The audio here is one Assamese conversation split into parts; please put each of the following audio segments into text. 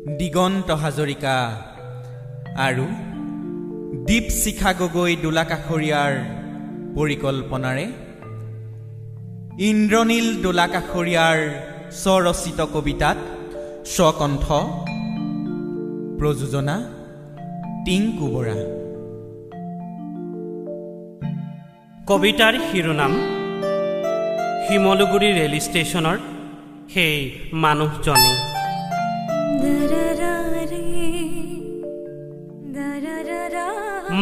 দিগন্ত হাজৰিকা আৰু দীপশিখা গগৈ দোলাকাষৰীয়াৰ পৰিকল্পনাৰে ইন্দ্ৰনীল দোলাকাষৰীয়াৰ স্বৰচিত কবিতাত স্বকণ্ঠ প্ৰযোজনা টিংকু বৰা। কবিতাৰ শিৰোনাম শিমলুগুৰি ৰেল ষ্টেচনৰ সেই মানুহজনী।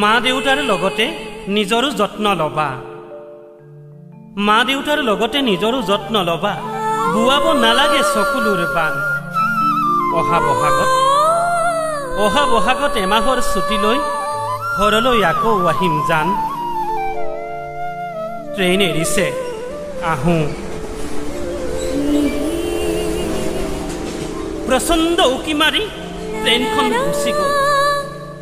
মা দেউতাৰ লগতে নিজৰো যত্ন ল'বা, মা দেউতাৰ লগতে নিজৰো যত্ন ল'বা, বুৱাব নালাগে চকুলোৰ বান। অহা বহাগত এমাহৰ ছুটী লৈ ঘৰলৈ আকৌ আহিম জান। ট্ৰেইন এৰিছে আহোঁ। প্ৰচণ্ড উকি মাৰি ট্ৰেইনখন গুচি গ'ল,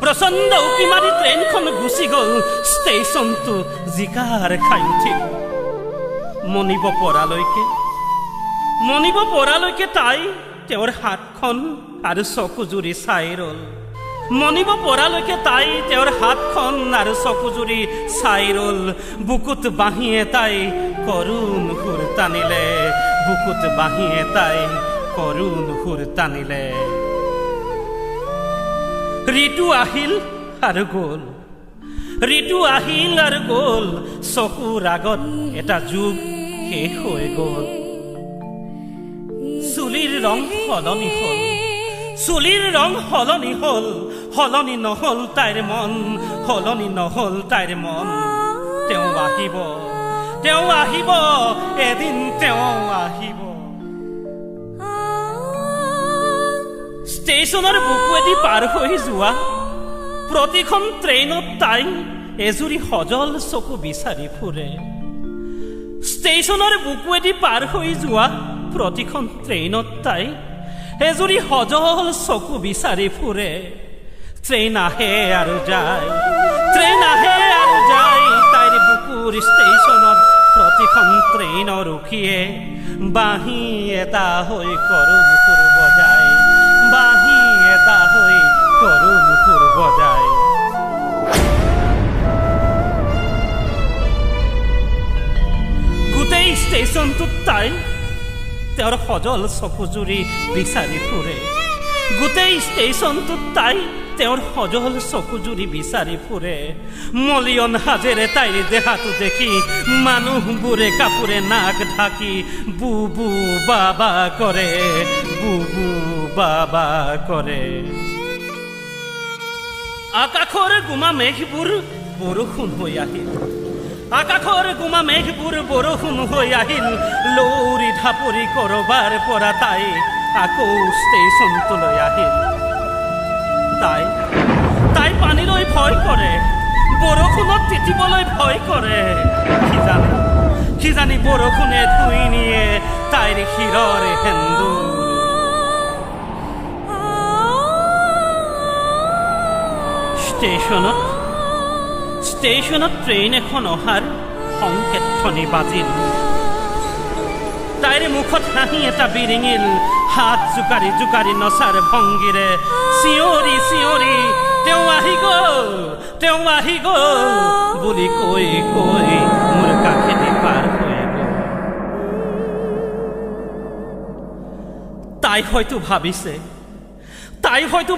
প্ৰচণ্ড উকি মাৰি ট্ৰেইনখন গুচি গ'ল। ষ্টেচনটো জিকাৰ খাই উঠিল। মনিব পৰালৈকে তাই তেওঁৰ হাতখন আৰু চকুজুৰি চাই ৰ'ল। মনিব পৰালৈকে তাই তেওঁৰ হাতখন আৰু চকুজুৰি চাই ৰ'ল। বুকুত বাঁহিয়ে তাই কৰুণ সুৰ টানিলে, বুকুত বাঁহিয়ে তাই কৰুণ সুৰ টানিলে। ঋতু আহিল আৰু গ'ল, ঋতু আহিল আৰু গ'ল, চকুৰ আগত এটা যুগ শেষ হৈ গ'ল। চুলিৰ ৰং সলনি হ'ল, চুলিৰ ৰং সলনি হ'ল, সলনি নহ'ল তাইৰ মন, সলনি নহ'ল তাইৰ মন। তেওঁ আহিব, তেওঁ আহিব, এদিন তেওঁ আহিব। ষ্টেচনৰ বুকুৱেদি পাৰ হৈ যোৱা প্ৰতিখন ট্ৰেইনত তাই এজুৰি সজল চকু বিচাৰি ফুৰে। ষ্টেচনৰ বুকুৱেদি পাৰ হৈ যোৱা প্ৰতিখন ট্ৰেইনত তাই এজুৰি সজল চকু বিচাৰি ফুৰে। ট্ৰেইন আহে আৰু যায়, ট্ৰেইন আহে আৰু যায়, তাইৰ বুকুৰ ষ্টেচনত প্ৰতিখন ট্ৰেইনৰ ৰখিয়ে বাঁহী এটা হৈ কৰুণ সুৰ বজায়, বাঁহী এটা হৈ কৰুণ সুৰ বজায়। গোটেই ষ্টেচনটোত তাই তেওঁৰ সজল চকুজুৰি বিচাৰি ফুৰে। গোটেই ষ্টেচনটোত তাই তেওঁৰ সজল চকুজুৰি বিচাৰি ফুৰে। মলিয়ন সাজেৰে তাইৰ দেহাটো দেখি মানুহবোৰে কাপোৰে নাক ঢাকি বুবু বাবা কৰে, বুবু বাবা কৰে। আকাশৰ গোমা মেঘবোৰ বৰষুণ হৈ আহিল, আকাশৰ গোমা মেঘবোৰ বৰষুণ হৈ আহিল। লৌৰি ঢাপৰি কৰবাৰ পৰা তাই আকৌ ষ্টেচনটোলৈ আহিল। তাই পানীলৈ ভয় কৰে, বৰষুণত তিতিবলৈ ভয় কৰে। কি জানি বৰষুণে ধুই নিয়ে তাইৰ শিৰৰ সেন্দুৰ। ষ্টেচনত ট্ৰেইন এখন অহাৰ সংকেতধ্বনি বাজিল। তাইৰ মুখত হাঁহি এটা বিৰিঙিল, হাত জোকাৰি জোকাৰি নচাৰ ভংগীৰে চিঞৰি চিঞৰি তেওঁ আহি গ'ল, তেওঁ আহি গ'ল বুলি কৈ কৈ মোৰ কাষেদি পাৰ হৈ গ'ল। তাই হয়তো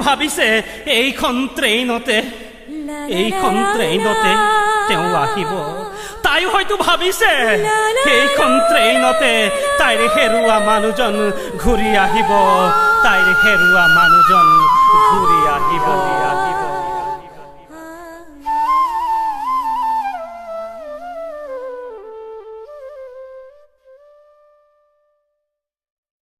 ভাবিছে এইখন ট্ৰেইনতে তেওঁ আহিব। তাই হয়তো ভাবিছে এইখন ট্ৰেইনতে তাইৰ হেৰুৱা মানুহজন ঘূৰি আহিব, তাইৰ হেৰুৱা মানুহজন ঘূৰি আহিব।